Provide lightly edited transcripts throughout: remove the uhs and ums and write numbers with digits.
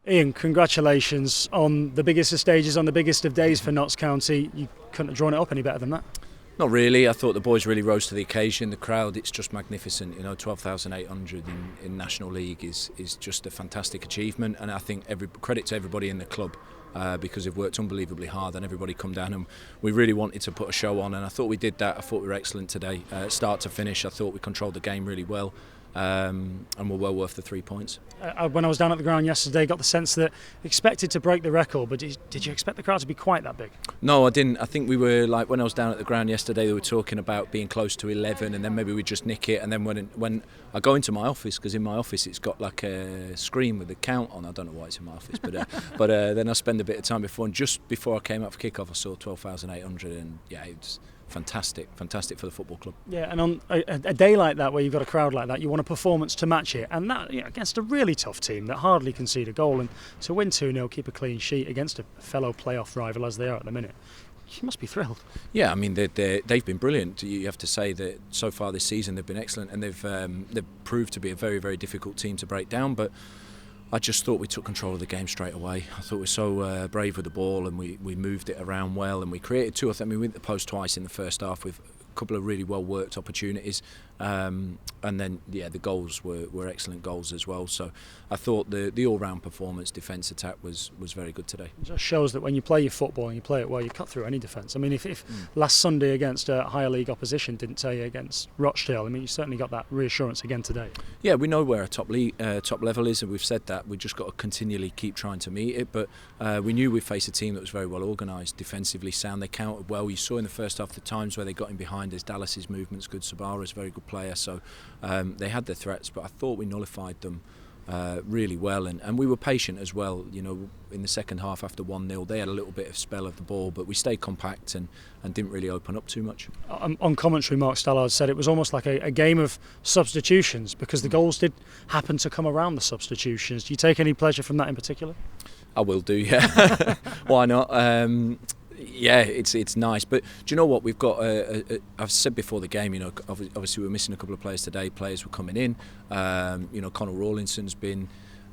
Ian, congratulations on the biggest of stages, on the biggest of days for Notts County. You couldn't have drawn it up any better than that. Not really. I thought the boys really rose to the occasion. The crowd, it's just magnificent. 12,800 in National League is just a fantastic achievement, and I think every credit to everybody in the club because they've worked unbelievably hard and everybody come down and we really wanted to put a show on, and I thought we did that. I thought we were excellent today, start to finish. I thought we controlled the game really well. And we're well worth the 3 points. When I was down at the ground yesterday, got the sense that expected to break the record, but did you expect the crowd to be quite that big? No, I didn't. I think we were like, when I was down at the ground yesterday, they were talking about being close to 11 and then maybe we'd just nick it, and then when I go into my office, because in my office it's got like a screen with a count on. I don't know why it's in my office, but then I spend a bit of time before, and just before I came out for kick-off I saw 12,800, and yeah, it's fantastic for the football club. Yeah, and on a day like that where you've got a crowd like that, you want a performance to match it, and that against a really tough team that hardly concede a goal, and to win 2-0, keep a clean sheet against a fellow playoff rival as they are at the minute, you must be thrilled. Yeah, I mean they've been brilliant. You have to say that so far this season they've been excellent, and they've proved to be a very, very difficult team to break down, but I just thought we took control of the game straight away. I thought we were so brave with the ball, and we moved it around well, and we created two. We went to the post twice in the first half with a couple of really well worked opportunities, and then the goals were excellent goals as well. So I thought the all round performance, defence, attack was very good today. It just shows that when you play your football and you play it well, you cut through any defence. I mean, if last Sunday against a higher league opposition didn't tell you against Rochdale, I mean, you certainly got that reassurance again today. Yeah, we know where our top level is, and we've said that. We've just got to continually keep trying to meet it. But we knew we'd face a team that was very well organised, defensively sound. They countered well. You saw in the first half the times where they got in behind. There's Dallas's movements good. Sabara's a very good player. So they had their threats, but I thought we nullified them really well, and we were patient as well. In the second half after 1-0 they had a little bit of spell of the ball, but we stayed compact and didn't really open up too much. On commentary, Mark Stallard said it was almost like a game of substitutions, because the goals did happen to come around the substitutions. Do you take any pleasure from that in particular? I will do, yeah. Why not? Yeah, it's nice, but do you know what we've got? I've said before the game, obviously we're missing a couple of players today. Players were coming in. Conor Rawlinson's been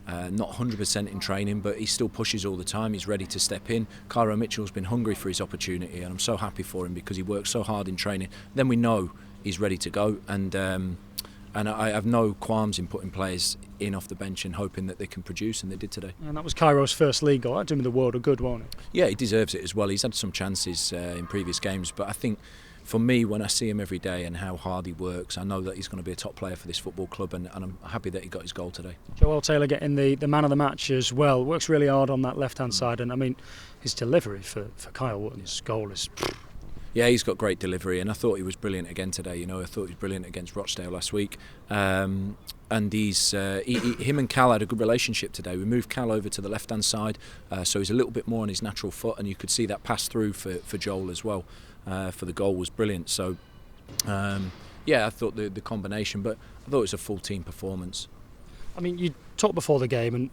not 100% in training, but he still pushes all the time. He's ready to step in. Cairo Mitchell's been hungry for his opportunity, and I'm so happy for him because he works so hard in training. Then we know he's ready to go, and I have no qualms in putting players in off the bench and hoping that they can produce, and they did today. And that was Cairo's first league goal. That'd do him the world of good, won't it? Yeah, he deserves it as well. He's had some chances in previous games, but I think for me, when I see him every day and how hard he works, I know that he's going to be a top player for this football club, and I'm happy that he got his goal today. Joel Taylor getting the man of the match as well. Works really hard on that left-hand side, and I mean, his delivery for Kyle Wootton's goal is... Yeah, he's got great delivery, and I thought he was brilliant again today. I thought he was brilliant against Rochdale last week. And him and Cal had a good relationship today. We moved Cal over to the left-hand side, so he's a little bit more on his natural foot, and you could see that pass through for Joel as well. For the goal was brilliant. So, I thought the combination, but I thought it was a full team performance. I mean, you talked before the game, and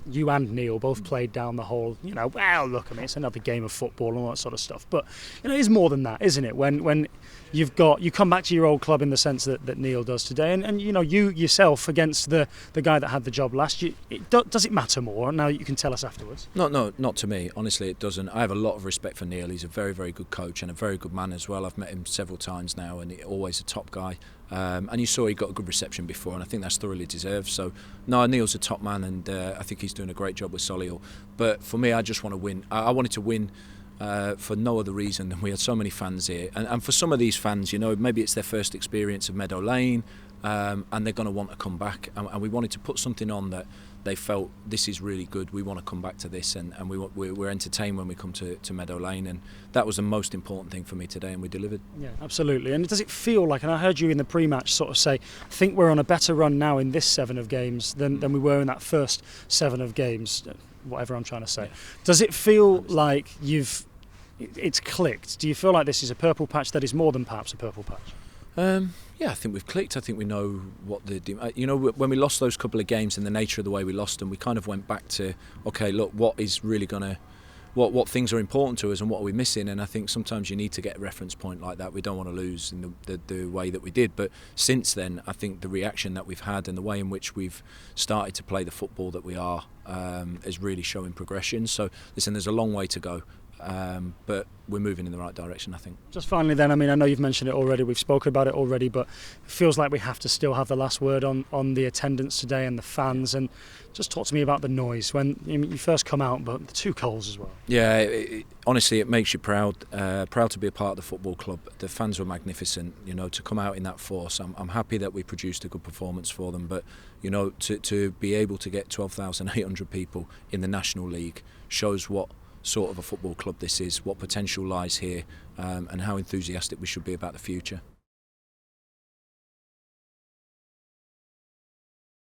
you and Neil both played down the whole, well, look, I mean, it's another game of football and all that sort of stuff. But, it's more than that, isn't it? When you come back to your old club in the sense that Neil does today, and you yourself against the guy that had the job last, does it matter more now that you can tell us afterwards? No, not to me. Honestly, it doesn't. I have a lot of respect for Neil. He's a very, very good coach and a very good man as well. I've met him several times now, and he's always a top guy. And you saw he got a good reception before, and I think that's thoroughly deserved. So, no, Neil's a top man, and I think he's doing a great job with Solihull. But for me, I just want to win. I wanted to win for no other reason than we had so many fans here. And for some of these fans, maybe it's their first experience of Meadow Lane, and they're going to want to come back. And we wanted to put something on that they felt, this is really good, we want to come back to this, and we're entertained when we come to Meadow Lane, and that was the most important thing for me today, and we delivered. Yeah, absolutely. And does it feel like, and I heard you in the pre-match sort of say, I think we're on a better run now in this 7 of games than we were in that first 7 of games, whatever I'm trying to say. Yeah. Does it feel like it's clicked? Do you feel like this is a purple patch that is more than perhaps a purple patch? Yeah, I think we've clicked. I think we know what when we lost those couple of games and the nature of the way we lost them, we kind of went back to, okay, look, what is really going to what things are important to us and what are we missing. And I think sometimes you need to get a reference point like that. We don't want to lose in the way that we did, but since then I think the reaction that we've had and the way in which we've started to play the football that we are is really showing progression. So listen, there's a long way to go, but we're moving in the right direction, I think. Just finally then, I mean, I know you've mentioned it already, we've spoken about it already, but it feels like we have to still have the last word on the attendance today and the fans. And just talk to me about the noise when you first come out, but the 2 goals as well. Yeah, honestly, it makes you proud to be a part of the football club. The fans were magnificent, to come out in that force. I'm happy that we produced a good performance for them, but to be able to get 12,800 people in the National League shows what sort of a football club this is, what potential lies here, and how enthusiastic we should be about the future.